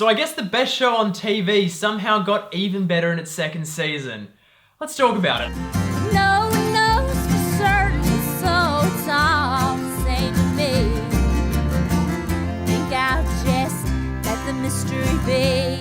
So I guess the best show on TV somehow got even better in its second season. Let's talk about it. No one knows for certain, so it's all the same to me. Think I'll just let the mystery be.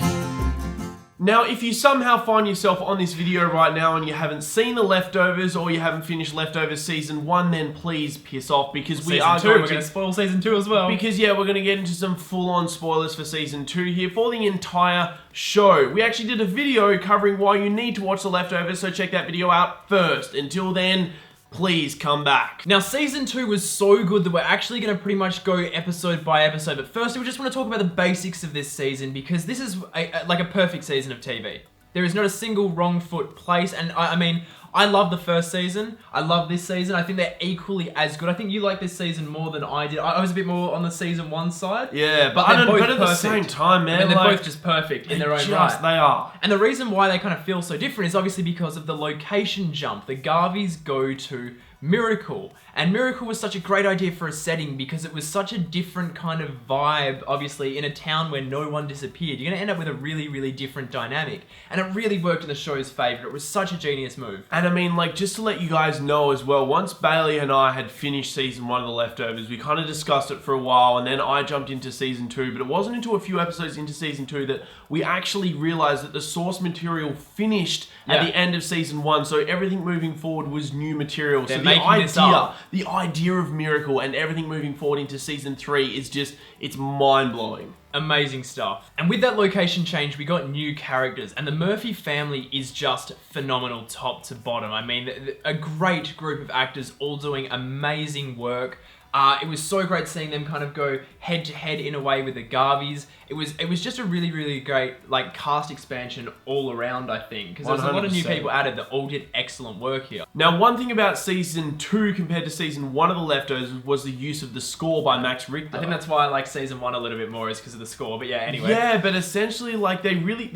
Now, if you somehow find yourself on this video right now and you haven't seen The Leftovers or you haven't finished Leftovers Season 1, then please piss off because we are We're going to spoil Season 2 as well. Because, yeah, we're going to get into some full-on spoilers for Season 2 here for the entire show. We actually did a video covering why you need to watch The Leftovers, so check that video out first. Until then, please come back. Now, Season 2 was so good that we're actually going to pretty much go episode by episode. But first, we just want to talk about the basics of this season because this is like a perfect season of TV. There is not a single wrong foot place. And I mean, I love the first season. I love this season. I think they're equally as good. I think you like this season more than I did. I was a bit more on the Season 1 side. Yeah, but at both the same time, man. I mean, they're both just perfect in their own right. They are. And the reason why they kind of feel so different is obviously because of the location jump. The Garveys go to Miracle. And Miracle was such a great idea for a setting because it was such a different kind of vibe, obviously, in a town where no one disappeared. You're going to end up with a really, really different dynamic. And it really worked in the show's favour. It was such a genius move. And I mean, like, just to let you guys know as well, once Bailey and I had finished Season 1 of The Leftovers, we kind of discussed it for a while, and then I jumped into Season 2, but it wasn't until a few episodes into Season 2 that we actually realised that the source material finished at the end of Season 1, so everything moving forward was new material. They're so making this up. The idea of Miracle and everything moving forward into Season 3 is just, it's mind-blowing. Amazing stuff. And with that location change, we got new characters, and the Murphy family is just phenomenal top to bottom. I mean, a great group of actors all doing amazing work. It was so great seeing them kind of go head to head in a way with the Garveys. It was just a really, really great like cast expansion all around, I think, because there was a lot of new people added that all did excellent work here. Now, one thing about Season 2 compared to Season 1 of The Leftovers was the use of the score by Max Richter. I think that's why I like Season 1 a little bit more is because of the score, but yeah, anyway. Yeah, but essentially, like, they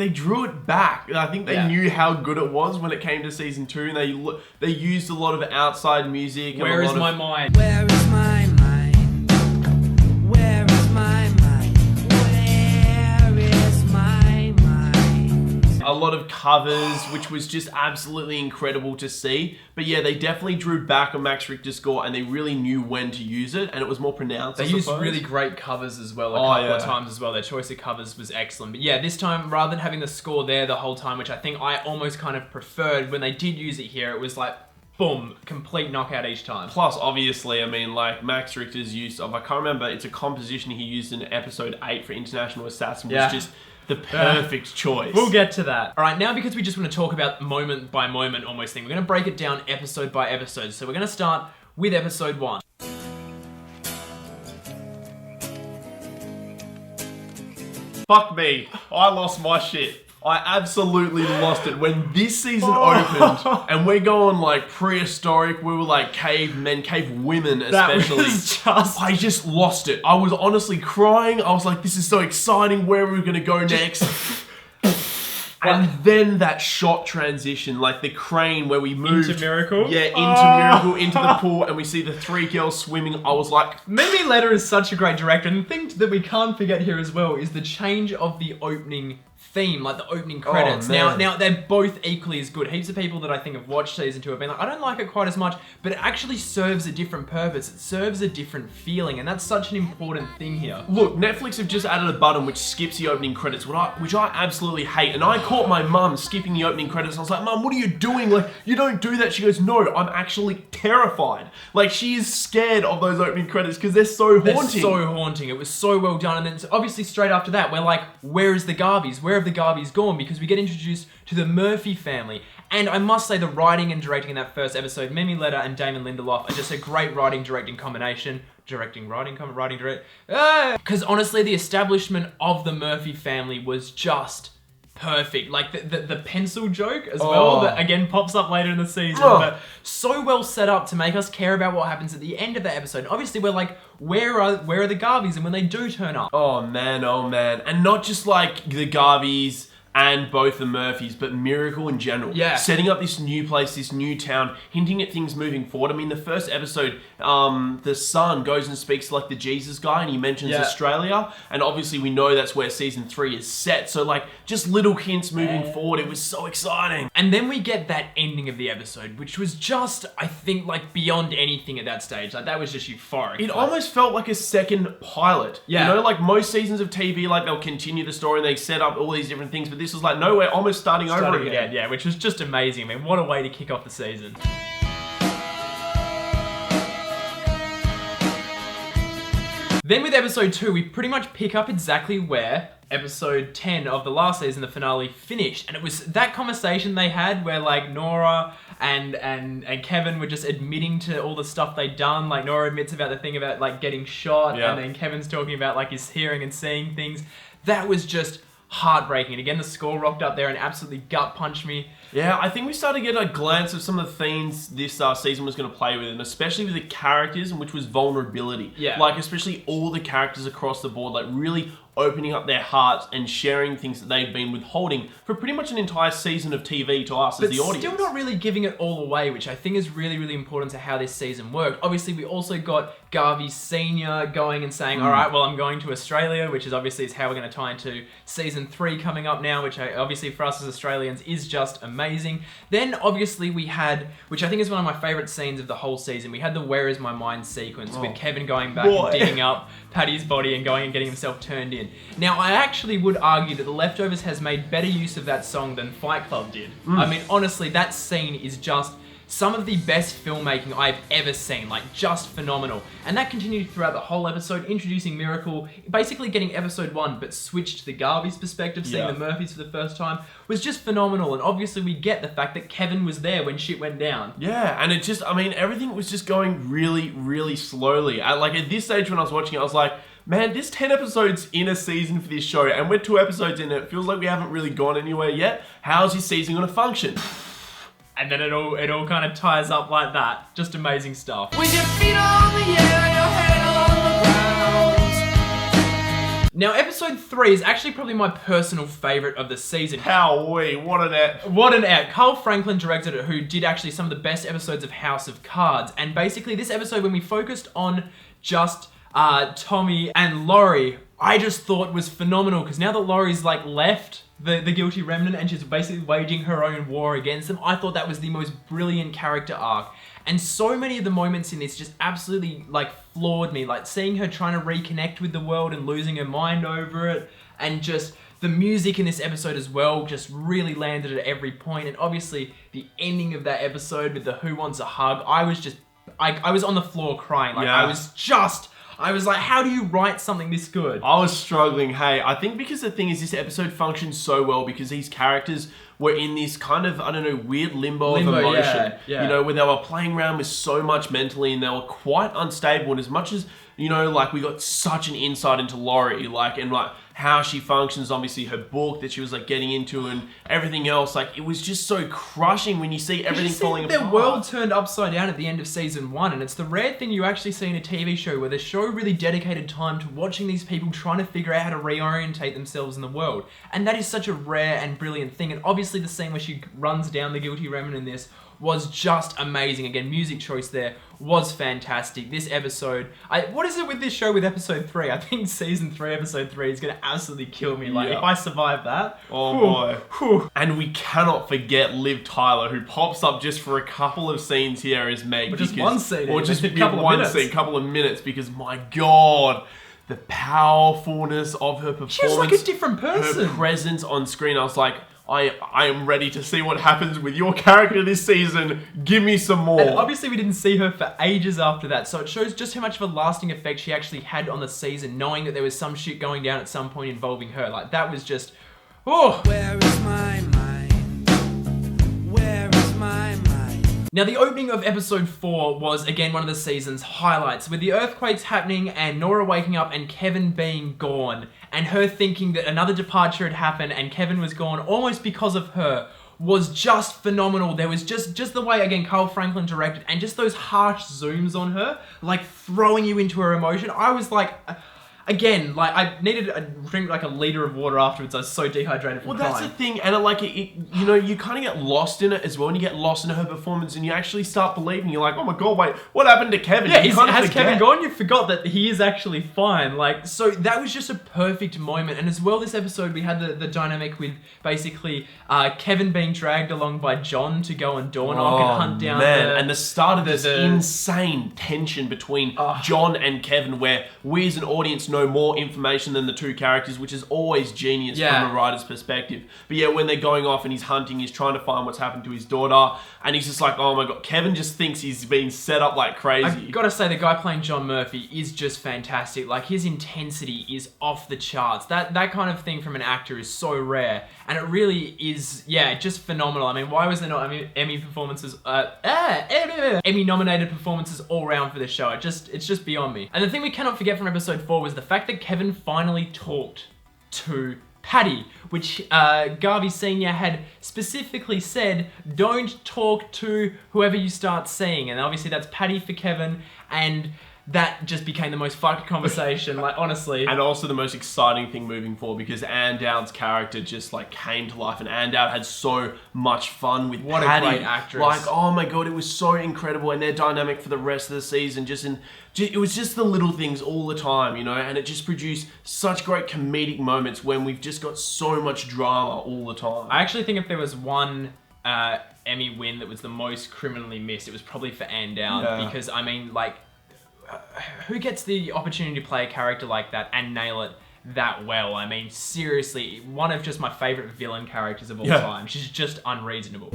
drew it back. I think they knew how good it was when it came to Season 2, and they used a lot of outside music. Where is my mind? Where is my mind? Where is my mind? Where is my mind? A lot of covers, which was just absolutely incredible to see. But yeah, they definitely drew back on Max Richter's score, and they really knew when to use it, and it was more pronounced. They used really great covers as well, a couple of times as well. Their choice of covers was excellent. But yeah, this time, rather than having the score there the whole time, which I think I almost kind of preferred, when they did use it here, it was like, boom, complete knockout each time. Plus, obviously, I mean, like, Max Richter's use of, I can't remember, it's a composition he used in episode 8 for International Assassin, was just the perfect choice. We'll get to that. All right, now because we just want to talk about moment by moment almost thing, we're going to break it down episode by episode. So we're going to start with episode 1. Fuck me, I lost my shit. I absolutely lost it when this season opened, and we're going like prehistoric. We were like cavemen, cave women especially. I just lost it. I was honestly crying. I was like, this is so exciting. Where are we gonna go next? And then that shot transition, like the crane where we moved into Miracle? Yeah, into Miracle, into the pool, and we see the 3 girls swimming. I was like... Mimi Leder is such a great director, and the thing that we can't forget here as well is the change of the opening theme, like the opening credits. Now they're both equally as good. Heaps of people that I think have watched Season 2 have been like, I don't like it quite as much, but it actually serves a different purpose. It serves a different feeling, and that's such an important thing here. Look, Netflix have just added a button which skips the opening credits, which I absolutely hate, and I caught my mum skipping the opening credits. I was like, Mum, what are you doing? Like, you don't do that. She goes, no, I'm actually terrified. Like, she is scared of those opening credits because they're so haunting. They're so haunting. It was so well done, and then obviously straight after that, we're like, where is the Garveys? Where have the Garveys gone? Because we get introduced to the Murphy family. And I must say the writing and directing in that first episode, Mimi Leder and Damon Lindelof are just a great writing-directing combination. Because honestly, the establishment of the Murphy family was just perfect. Like the pencil joke as well, that again pops up later in the season, but so well set up to make us care about what happens at the end of the episode. And obviously we're like, where are the Garveys? And when they do turn up. Oh man. And not just like the Garveys and both the Murphys, but Miracle in general. Yeah. Setting up this new place, this new town, hinting at things moving forward. I mean, the first episode, the son goes and speaks to like the Jesus guy and he mentions Australia. And obviously we know that's where season 3 is set. So like just little hints moving forward. It was so exciting. And then we get that ending of the episode, which was just, I think, like beyond anything at that stage. Like that was just euphoric. It almost felt like a second pilot. Yeah. You know, like most seasons of TV, like they'll continue the story and they set up all these different things, but this was like, no, we're almost starting over again. Yeah, which was just amazing. I mean, what a way to kick off the season. Then with episode 2, we pretty much pick up exactly where episode 10 of the last season, the finale, finished. And it was that conversation they had where like Nora and Kevin were just admitting to all the stuff they'd done. Like Nora admits about the thing about like getting shot, and then Kevin's talking about like his hearing and seeing things. That was just heartbreaking. And again, the score rocked up there and absolutely gut punched me. Yeah, I think we started to get a glance of some of the themes this season was going to play with, and especially with the characters, which was vulnerability. Yeah. Like, especially all the characters across the board, like really opening up their hearts and sharing things that they've been withholding for pretty much an entire season of TV to us as the audience. Still not really giving it all away, which I think is really, really important to how this season worked. Obviously, we also got Garvey Sr. going and saying, all right, well, I'm going to Australia, which is obviously is how we're going to tie into season 3 coming up now, which obviously for us as Australians is just amazing. Then obviously we had, which I think is one of my favorite scenes of the whole season, we had the Where Is My Mind sequence with Kevin going back and digging up Paddy's body and going and getting himself turned in. Now, I actually would argue that The Leftovers has made better use of that song than Fight Club did. I mean, honestly, that scene is just some of the best filmmaking I've ever seen, like just phenomenal. And that continued throughout the whole episode, introducing Miracle, basically getting episode 1, but switched to the Garvey's perspective, seeing the Murphys for the first time, was just phenomenal. And obviously we get the fact that Kevin was there when shit went down. Yeah, and it just, I mean, everything was just going really, really slowly. Like at this stage when I was watching it, I was like, man, there's 10 episodes in a season for this show, and we're 2 episodes in, it feels like we haven't really gone anywhere yet. How's this season going to function? And then it all kind of ties up like that. Just amazing stuff. With your feet on the air, your head on the ground. Now, episode 3 is actually probably my personal favorite of the season. Howee, what an act. What an act. Carl Franklin directed it, who did actually some of the best episodes of House of Cards. And basically this episode, when we focused on just Tommy and Laurie, I just thought was phenomenal, because now that Laurie's like left the guilty remnant and she's basically waging her own war against them, I thought that was the most brilliant character arc. And so many of the moments in this just absolutely like floored me, like seeing her trying to reconnect with the world and losing her mind over it, and just the music in this episode as well just really landed at every point. And obviously the ending of that episode with the Who Wants a Hug, I was on the floor crying. Like I was like, how do you write something this good? I was struggling. Hey, I think because the thing is, this episode functioned so well because these characters were in this kind of, I don't know, weird limbo of emotion. Yeah. You know, where they were playing around with so much mentally and they were quite unstable. And as much as, you know, like we got such an insight into Laurie, like, and like how she functions, obviously her book that she was like getting into and everything else, like it was just so crushing when you see everything falling apart. Their world turned upside down at the end of season 1, and it's the rare thing you actually see in a TV show where the show really dedicated time to watching these people trying to figure out how to reorientate themselves in the world. And that is such a rare and brilliant thing. And obviously the scene where she runs down the guilty remnant in this was just amazing. Again, music choice there was fantastic. This episode, what is it with this show with episode 3? I think season 3, episode 3 is going to absolutely kill me. Like, if I survive that. Oh boy. And we cannot forget Liv Tyler, who pops up just for a couple of scenes here as Meg. Or just one scene. Or just a couple of minutes, because my God, the powerfulness of her performance. She was like a different person. Her presence on screen, I was like, I am ready to see what happens with your character this season. Give me some more. And obviously we didn't see her for ages after that, so it shows just how much of a lasting effect she actually had on the season, knowing that there was some shit going down at some point involving her. Like, that was just, oh. Where is my mind? Where is my mind? Now, the opening of episode 4 was, again, one of the season's highlights, with the earthquakes happening and Nora waking up and Kevin being gone, and her thinking that another departure had happened and Kevin was gone almost because of her, was just phenomenal. There was just the way, again, Carl Franklin directed, and just those harsh zooms on her, like throwing you into her emotion. I was like, again, like I needed a drink like a liter of water afterwards. I was so dehydrated from Well, that's crying. the thing, and you know, you kind of get lost in it as well, and you get lost in her performance, and you actually start believing. You're like, oh my god, wait, what happened to Kevin? Yeah, You kinda has forget. Kevin gone? You forgot that he is actually fine. Like, so that was just a perfect moment. And as well, this episode, we had the dynamic with basically Kevin being dragged along by John to go and door knock and hunt down and the start of this insane tension between John and Kevin, where we as an audience know more information than the two characters, which is always genius from a writer's perspective. But yeah, when they're going off and he's hunting, he's trying to find what's happened to his daughter, and he's just like, oh my god, Kevin just thinks he's been set up like crazy. I've got to say, the guy playing John Murphy is just fantastic. Like, his intensity is off the charts. That kind of thing from an actor is so rare, and it really is, just phenomenal. I mean, why was there not Emmy performances, Emmy-nominated performances all round for this show? It's just beyond me. And the thing we cannot forget from episode 4 was the fact that Kevin finally talked to Patty, which Garvey Sr. had specifically said, don't talk to whoever you start seeing. And obviously that's Patty for Kevin, and that just became the most fucked conversation, like, honestly. And also the most exciting thing moving forward, because Ann Dowd's character just like came to life, and Ann Dowd had so much fun with What Patty. a great actress. Like, oh my god, it was so incredible, and their dynamic for the rest of the season, it was just the little things all the time, you know, and it just produced such great comedic moments when we've just got so much drama all the time. I actually think if there was one Emmy win that was the most criminally missed, it was probably for Ann Dowd, because, I mean, like, who gets the opportunity to play a character like that and nail it that well? I mean, seriously, one of just my favorite villain characters of all time. She's just unreasonable.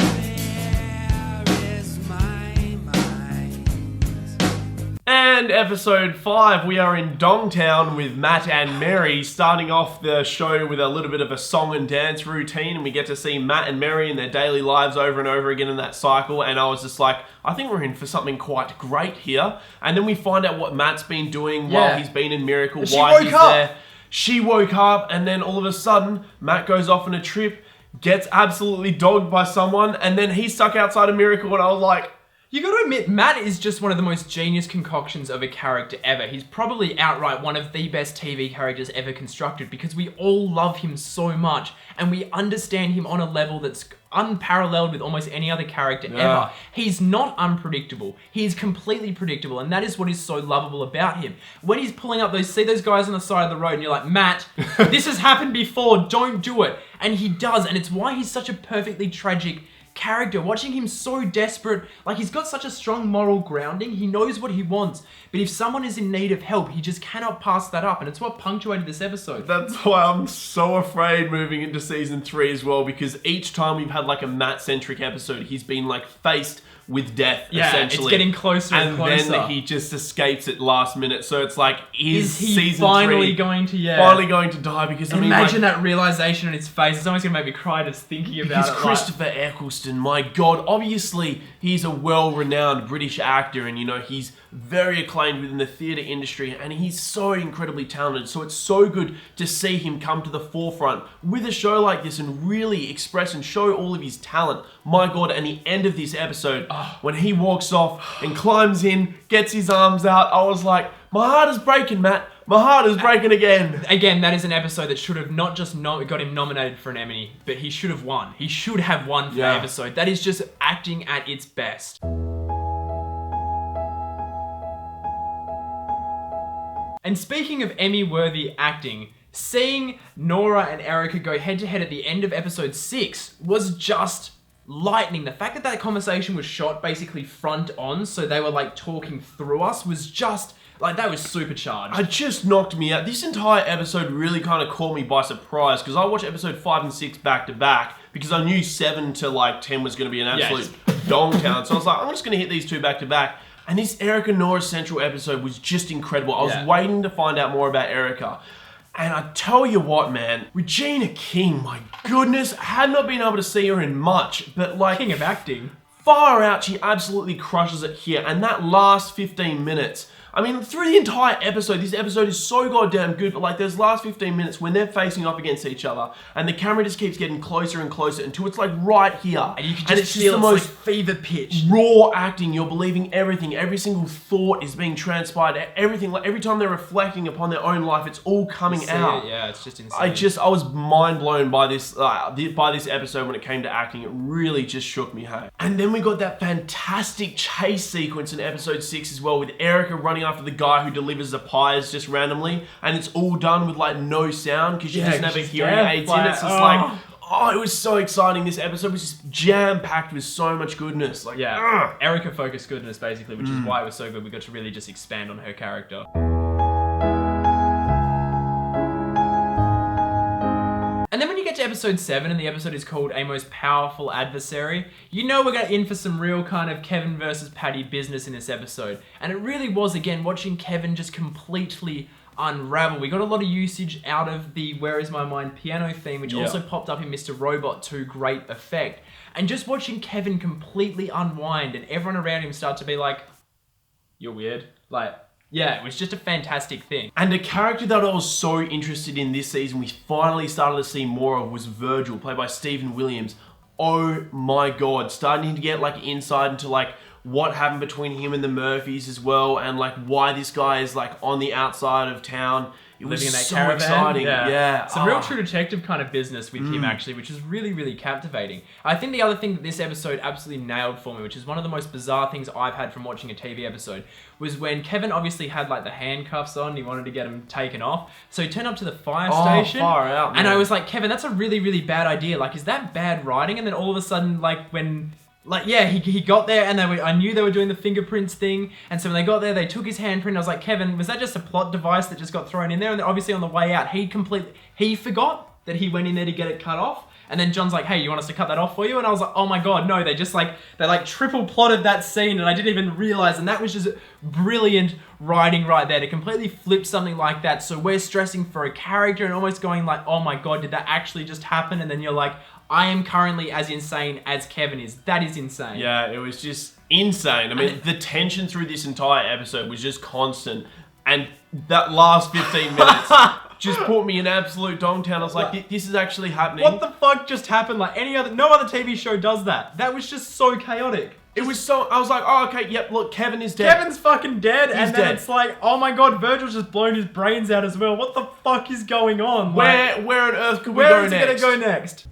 And episode 5, we are in Dongtown with Matt and Mary, starting off the show with a little bit of a song and dance routine, and we get to see Matt and Mary in their daily lives over and over again in that cycle, and I was just like, I think we're in for something quite great here. And then we find out what Matt's been doing while he's been in Miracle, why he's there. She woke up, and then all of a sudden, Matt goes off on a trip, gets absolutely dogged by someone, and then he's stuck outside of Miracle, and I was like, You gotta admit, Matt is just one of the most genius concoctions of a character ever. He's probably outright one of the best TV characters ever constructed, because we all love him so much, and we understand him on a level that's unparalleled with almost any other character ever. He's not unpredictable. He's completely predictable, and that is what is so lovable about him. When he's pulling up see those guys on the side of the road, and you're like, Matt, this has happened before, don't do it. And he does, and it's why he's such a perfectly tragic character. Watching him so desperate, like, he's got such a strong moral grounding, he knows what he wants, but if someone is in need of help, he just cannot pass that up, and it's what punctuated this episode. That's why I'm so afraid moving into season 3 as well, because each time we've had like a Matt-centric episode, he's been like faced with death, essentially. It's getting closer and closer. And then he just escapes at last minute. So it's like, is he season finally 3 going to finally going to die? Because imagine that realization on his face. It's almost gonna make me cry just thinking about it. Because Christopher Eccleston, my god, obviously he's a well-renowned British actor, and you know, he's very acclaimed within the theatre industry, and he's so incredibly talented. So it's so good to see him come to the forefront with a show like this and really express and show all of his talent. My god, and the end of this episode, when he walks off and climbs in, gets his arms out, I was like, my heart is breaking, Matt. My heart is breaking again. Again, that is an episode that should have not just got him nominated for an Emmy, but he should have won. He should have won for that episode. That is just acting at its best. And speaking of Emmy-worthy acting, seeing Nora and Erica go head-to-head at the end of episode 6 was just lightning. The fact that that conversation was shot basically front on, so they were like talking through us, was just like, that was supercharged. It just knocked me out. This entire episode really kind of caught me by surprise, because I watched episode 5 and 6 back to back, because I knew 7 to like 10 was going to be an absolute dongtown. So I was like, I'm just going to hit these 2 back to back. And this Erica Nora Central episode was just incredible. I was waiting to find out more about Erica. And I tell you what, man, Regina King, my goodness, I had not been able to see her in much, but like, King of acting. far out, she absolutely crushes it here. And that last 15 minutes, I mean, through the entire episode, this episode is so goddamn good, but like those last 15 minutes when they're facing up against each other and the camera just keeps getting closer and closer until it's like right here. And you can just it's feel the it's most like fever pitch. raw acting. You're believing everything. Every single thought is being transpired. Everything, like every time they're reflecting upon their own life, it's all coming out. Yeah, it's just insane. I was mind blown by this episode when it came to acting. It really just shook me, hey. And then we got that fantastic chase sequence in episode 6 as well, with Erica running after the guy who delivers the pies just randomly, and it's all done with like no sound because she doesn't have a hearing aids in. It's just like, oh, it was so exciting. This episode was just jam-packed with so much goodness. Like, Erica focused goodness basically, which is why it was so good. We got to really just expand on her character. And then when you get to episode 7 and the episode is called A Most Powerful Adversary, you know we're in for some real kind of Kevin versus Patty business in this episode. And it really was, again, watching Kevin just completely unravel. We got a lot of usage out of the Where Is My Mind piano theme, which also popped up in Mr. Robot to great effect. And just watching Kevin completely unwind and everyone around him start to be like, you're weird. Like, yeah, it was just a fantastic thing. And a character that I was so interested in this season, we finally started to see more of, was Virgil, played by Stephen Williams. Oh my god, starting to get like insight into like what happened between him and the Murphys as well, and like why this guy is like on the outside of town. It was Living in that so caravan. exciting. Yeah. Some real True Detective kind of business with him actually, which is really, really captivating. I think the other thing that this episode absolutely nailed for me, which is one of the most bizarre things I've had from watching a TV episode, was when Kevin obviously had like the handcuffs on, he wanted to get them taken off. So he turned up to the fire station. Far out, man. And I was like, Kevin, that's a really, really bad idea. Like, is that bad writing? And then all of a sudden, like when... Like, yeah, he got there and I knew they were doing the fingerprints thing. And so when they got there, they took his handprint. And I was like, Kevin, was that just a plot device that just got thrown in there? And then obviously on the way out, he forgot that he went in there to get it cut off. And then John's like, hey, you want us to cut that off for you? And I was like, oh my God, no, they triple plotted that scene and I didn't even realize. And that was just brilliant writing right there to completely flip something like that. So we're stressing for a character and almost going like, oh my God, did that actually just happen? And then you're like, I am currently as insane as Kevin is. That is insane. Yeah, it was just insane. I mean, the tension through this entire episode was just constant. And that last 15 minutes just put me in absolute dogtown. I was like, this is actually happening. What the fuck just happened? Like no other TV show does that. That was just so chaotic. It was so, I was like, oh, okay, yep, look, Kevin is dead. Kevin's fucking dead, and then dead. It's like, oh my God, Virgil's just blown his brains out as well. What the fuck is going on? Where on earth could we where go is next? it gonna go next?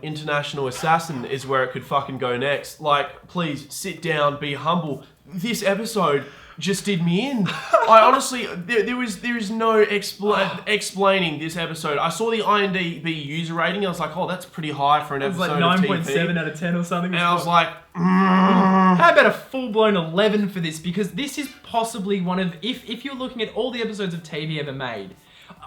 International Assassin is where it could fucking go next. Like, please, sit down, be humble. This episode just did me in. I honestly, there is no explaining this episode. I saw the IMDb user rating, I was like, oh, that's pretty high for an episode like of TV. 9.7 out of 10 or something. And I was like, how about a full-blown 11 for this? Because this is possibly one of, if you're looking at all the episodes of TV ever made,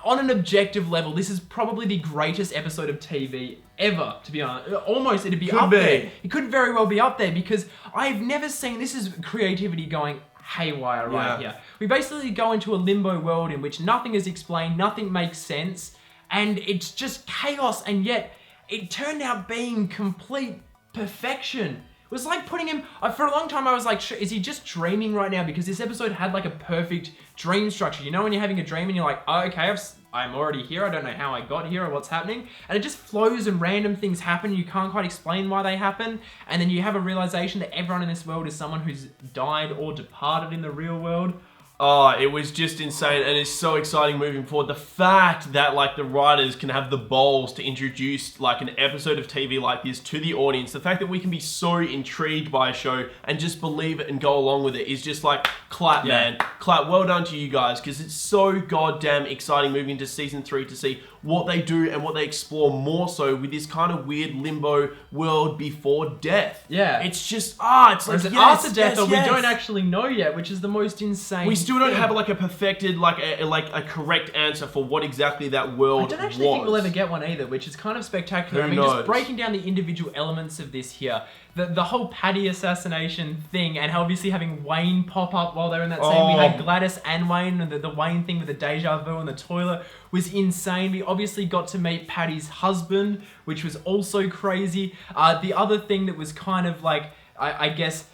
on an objective level, this is probably the greatest episode of TV ever, to be honest. Almost, it'd be up there. It could very well be up there because I've never seen, this is creativity going haywire right here. We basically go into a limbo world in which nothing is explained, nothing makes sense, and it's just chaos, and yet it turned out being complete perfection. It was like putting him, for a long time I was like, is he just dreaming right now? Because this episode had like a perfect dream structure. You know when you're having a dream and you're like, oh, okay, I'm already here. I don't know how I got here or what's happening. And it just flows and random things happen. You can't quite explain why they happen. And then you have a realization that everyone in this world is someone who's died or departed in the real world. Oh, it was just insane, and it's so exciting moving forward. The fact that like the writers can have the balls to introduce like an episode of TV like this to the audience, the fact that we can be so intrigued by a show and just believe it and go along with it is just like clap, man. Clap. Well done to you guys, because it's so goddamn exciting moving into season 3 to see what they do and what they explore more so with this kind of weird limbo world before death. Yeah. It's just, it's like, after death, or we don't actually know yet, which is the most insane. We still don't have like a perfected, like a correct answer for what exactly that world was. I don't actually think we'll ever get one either, which is kind of spectacular. Who I mean, knows? just breaking down the individual elements of this here. the whole Paddy assassination thing, and obviously having Wayne pop up while they're in that scene. We had Gladys and Wayne, and the Wayne thing with the deja vu in the toilet was insane. We obviously got to meet Paddy's husband, which was also crazy. The other thing that was kind of like, I guess,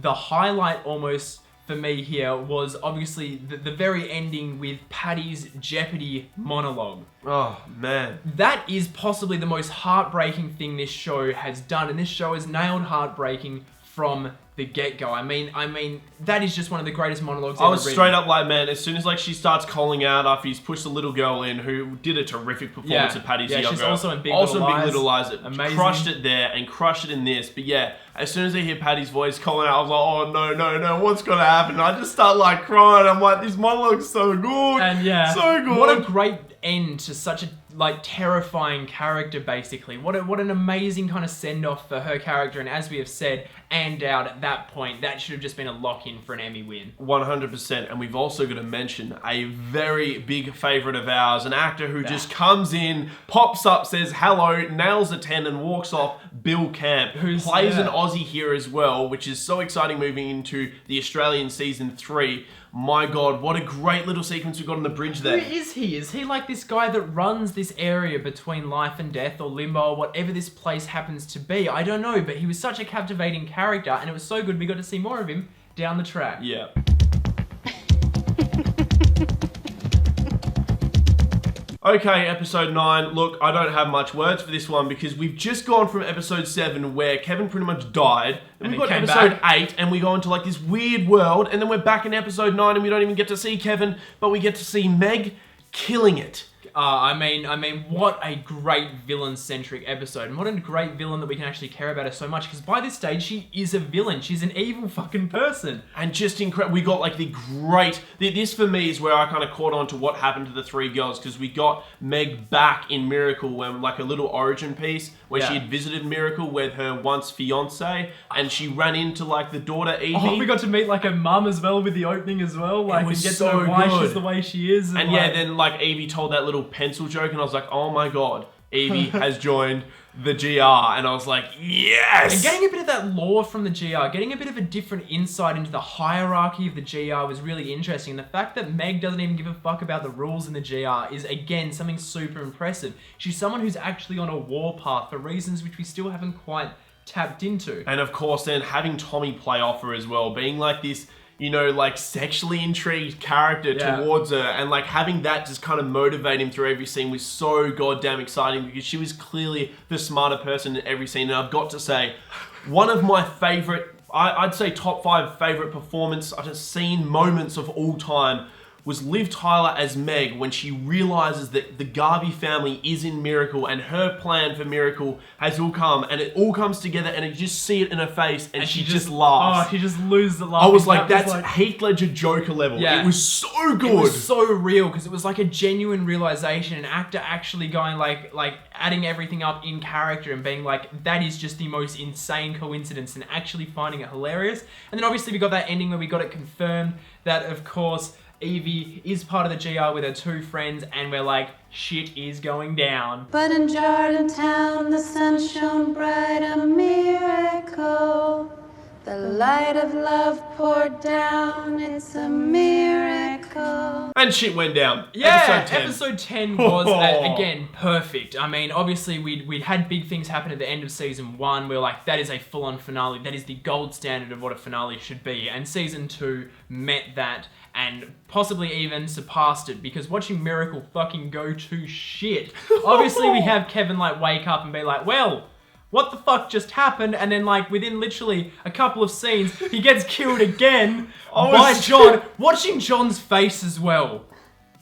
the highlight almost for me here was obviously the very ending with Paddy's Jeopardy monologue. Oh, man. That is possibly the most heartbreaking thing this show has done, and this show has nailed heartbreaking from the get-go. I mean, that is just one of the greatest monologues I ever was written. straight up like, man, as soon as like she starts calling out after he's pushed the little girl in, who did a terrific performance of Paddy's young she's girl. also in Big Little Lies. Amazing. Crushed it there and crushed it in this. But yeah, as soon as I hear Paddy's voice calling out, I was like, oh no, what's gonna happen? I just start like crying. I'm like, this monologue's so good. And yeah, so good. What a great end to such a like terrifying character, basically. What an amazing kind of send-off for her character, and as we have said, and out at that point, that should have just been a lock-in for an Emmy win. 100%. And we've also got to mention a very big favourite of ours, an actor who just comes in, pops up, says hello, nails a 10 and walks off, Bill Camp, who plays an Aussie here as well, which is so exciting moving into the Australian season 3. My God, what a great little sequence we got on the bridge there. Who is he? Is he like this guy that runs this area between life and death or limbo or whatever this place happens to be? I don't know, but he was such a captivating character, and it was so good we got to see more of him down the track. Yeah. Okay, episode 9. Look, I don't have much words for this one because we've just gone from episode 7 where Kevin pretty much died. And we've got episode 8 and we go into like this weird world, and then we're back in episode 9 and we don't even get to see Kevin, but we get to see Meg killing it. I mean, what a great villain-centric episode, and what a great villain that we can actually care about her so much, because by this stage, she is a villain. She's an evil fucking person. And just incredible. We got like the great... This for me is where I kind of caught on to what happened to the 3 girls, because we got Meg back in Miracle, when like a little origin piece, where she had visited Miracle with her once fiance, and she ran into like the daughter Evie. Oh, we got to meet like her mum as well with the opening as well. Like, it was and get so to know why good. she's the way she is. And yeah, then like Evie told that little pencil joke, and I was like, oh my God, Evie has joined the GR, and I was like, yes! And getting a bit of that lore from the GR, getting a bit of a different insight into the hierarchy of the GR was really interesting. And the fact that Meg doesn't even give a fuck about the rules in the GR is, again, something super impressive. She's someone who's actually on a war path for reasons which we still haven't quite tapped into. And of course, then having Tommy play off her as well, being like this, you know, like sexually intrigued character towards her, and like having that just kind of motivate him through every scene was so goddamn exciting, because she was clearly the smarter person in every scene. And I've got to say, one of my favorite, I'd say top 5 favorite performance, scene moments of all time was Liv Tyler as Meg when she realizes that the Garvey family is in Miracle and her plan for Miracle has all come, and it all comes together, and you just see it in her face, and she just laughs. Oh, she just loses the laugh. I was like, that's Heath Ledger Joker level. Yeah. It was so good. It was so real, because it was like a genuine realization, an actor actually going like adding everything up in character and being like, that is just the most insane coincidence, and actually finding it hilarious. And then obviously we got that ending where we got it confirmed that, of course, Evie is part of the GR with her 2 friends, and we're like, shit is going down. But in Jordan Town, the sun shone bright, a miracle. The light of love poured down, it's a miracle. And shit went down. Yeah, episode 10 was, again, perfect. I mean, obviously, we'd had big things happen at the end of season 1. We were like, that is a full-on finale. That is the gold standard of what a finale should be. And season 2 met that, and possibly even surpassed it, because watching Miracle fucking go to shit. Obviously, we have Kevin, like, wake up and be like, well, what the fuck just happened? And then, like, within literally a couple of scenes, he gets killed again by John. Watching John's face as well,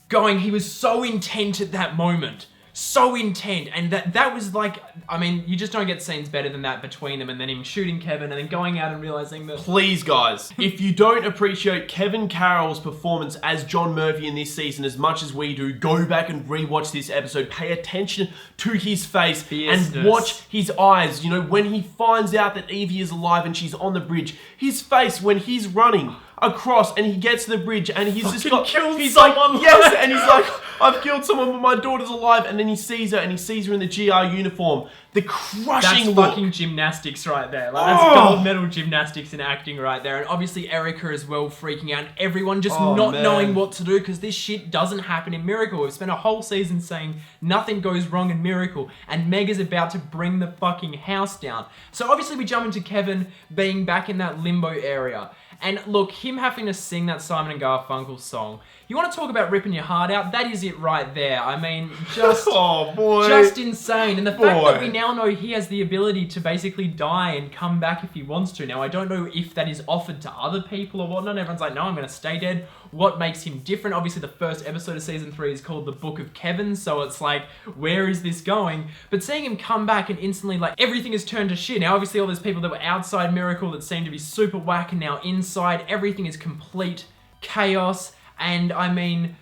going, he was so intent at that moment. So intent. And that was like, I mean, you just don't get scenes better than that between them, and then him shooting Kevin and then going out and realizing that... Please, guys, if you don't appreciate Kevin Carroll's performance as John Murphy in this season as much as we do, go back and rewatch this episode. Pay attention to his face and watch his eyes. You know, when he finds out that Evie is alive and she's on the bridge, his face when he's running across and he gets to the bridge and he's just got... He's like, yes, and he's like... I've killed someone, but my daughter's alive. And then he sees her, and he sees her in the GR uniform. The crushing That's look. fucking gymnastics right there. Like, that's gold medal gymnastics in acting right there. And obviously Erica as well freaking out. Everyone just not man. knowing what to do because this shit doesn't happen in Miracle. We've spent a whole season saying nothing goes wrong in Miracle. And Meg is about to bring the fucking house down. So obviously we jump into Kevin being back in that limbo area. And look, him having to sing that Simon and Garfunkel song. You want to talk about ripping your heart out? That is it right there. I mean, just... Oh, boy. Just insane. And the fact that we Boy. now know he has the ability to basically die and come back if he wants to. Now, I don't know if that is offered to other people or whatnot. Everyone's like, no, I'm going to stay dead. What makes him different? Obviously, the first episode of season 3 is called The Book of Kevin. So it's like, where is this going? But seeing him come back and instantly, like, everything is turned to shit. Now, obviously, all those people that were outside Miracle that seemed to be super whack and now inside, everything is complete chaos. And I mean,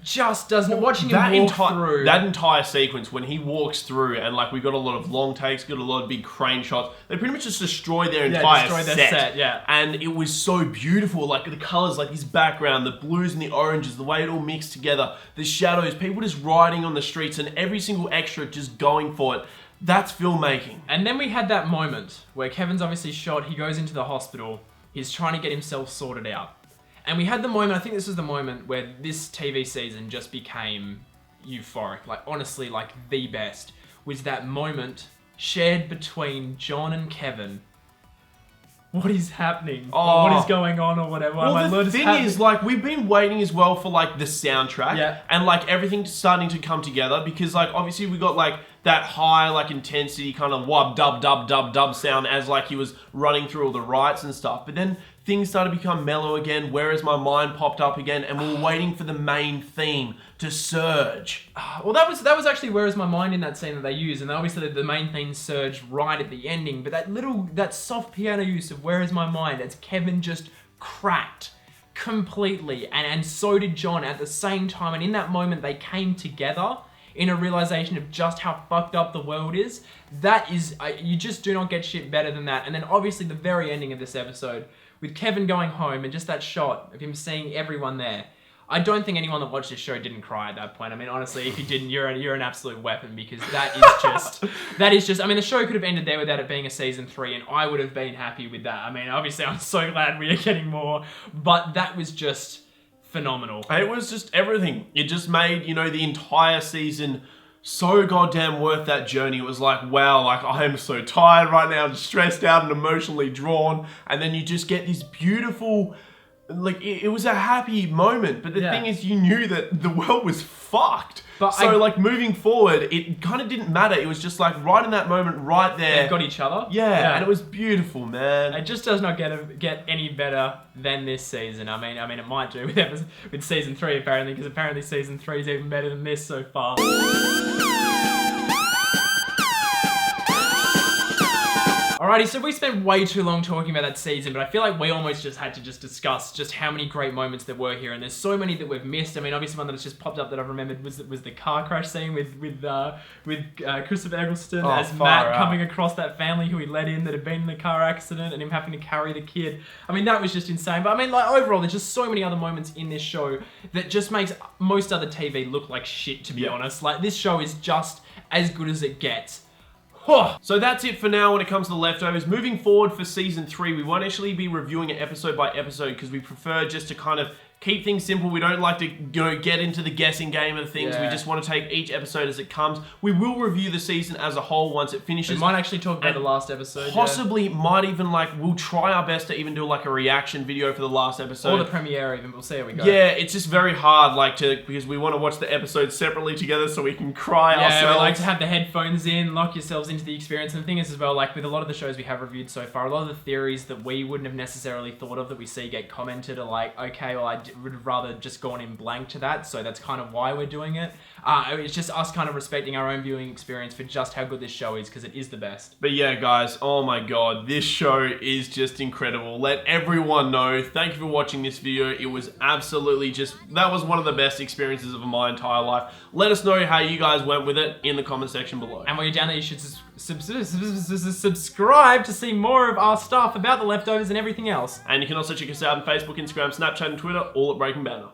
just doesn't watching him walk through that entire sequence when he walks through and like we got a lot of long takes, got a lot of big crane shots. They pretty much just destroy their entire set. Yeah. And it was so beautiful, like the colors, like his background, the blues and the oranges, the way it all mixed together, the shadows, people just riding on the streets, and every single extra just going for it. That's filmmaking. And then we had that moment where Kevin's obviously shot. He goes into the hospital. He's trying to get himself sorted out. And we had the moment, I think this was the moment where this TV season just became euphoric. Like, honestly, like, the best. Was that moment shared between John and Kevin. What is happening? Oh. What is going on or whatever? Well, the thing is, like, we've been waiting as well for, like, the soundtrack. Yeah. And, like, everything starting to come together because, like, obviously we got, like, that high, like, intensity kind of wub, dub, dub, dub, dub sound as, like, he was running through all the rights and stuff. But then things started to become mellow again. Whereas My Mind popped up again, and we were waiting for the main theme to surge. Well, that was actually Where Is My Mind in that scene that they used, and obviously the main theme surged right at the ending. But that soft piano use of Where Is My Mind, as Kevin just cracked completely, and so did John at the same time. And in that moment, they came together in a realization of just how fucked up the world is. That is, you just do not get shit better than that. And then obviously the very ending of this episode, with Kevin going home and just that shot of him seeing everyone there. I don't think anyone that watched this show didn't cry at that point. I mean, honestly, if you didn't, you're an absolute weapon, because that is just, I mean, the show could have ended there without it being a season 3, and I would have been happy with that. I mean, obviously, I'm so glad we are getting more, but that was just phenomenal. It was just everything. It just made, the entire season so goddamn worth that journey. It was like, wow, like I am so tired right now, just stressed out and emotionally drawn. And then you just get this beautiful, like, it was a happy moment. But the thing is, you knew that the world was fucked. But like, moving forward, it kind of didn't matter. It was just like right in that moment, right there. They've got each other. Yeah, and it was beautiful, man. It just does not get any better than this season. I mean, it might do with season 3 apparently, because apparently season 3 is even better than this so far. Alrighty, so we spent way too long talking about that season, but I feel like we almost just had to discuss just how many great moments there were here, and there's so many that we've missed. I mean, obviously one that's just popped up that I've remembered was the car crash scene with Christopher Eggleston as Matt coming across that family who he let in that had been in the car accident, and him having to carry the kid. I mean, that was just insane. But I mean, like, overall, there's just so many other moments in this show that just makes most other TV look like shit, to be honest. Like, this show is just as good as it gets. So that's it for now when it comes to The Leftovers. Moving forward for season 3, we won't actually be reviewing it episode by episode because we prefer just to kind of keep things simple. We don't like to get into the guessing game of things. We just want to take each episode as it comes. We will review the season as a whole once it finishes. We might actually talk about the last episode. Possibly might even we'll try our best to even do like a reaction video for the last episode. Or the premiere even, we'll see how we go. Yeah, it's just very hard because we want to watch the episodes separately together so we can cry ourselves. Yeah, we like to have the headphones in, lock yourselves into the experience. And the thing is as well, like with a lot of the shows we have reviewed so far, a lot of the theories that we wouldn't have necessarily thought of that we see get commented are like, okay, well, I would rather just gone in blank to that, so that's kind of why we're doing it. It's just us kind of respecting our own viewing experience for just how good this show is, because it is the best. But yeah, guys, oh my god, this show is just incredible. Let everyone know. Thank you for watching this video. It was absolutely that was one of the best experiences of my entire life. Let us know how you guys went with it in the comment section below. And while you're down there, you should subscribe to see more of our stuff about The Leftovers and everything else. And you can also check us out on Facebook, Instagram, Snapchat, and Twitter, all at Breaking Banter.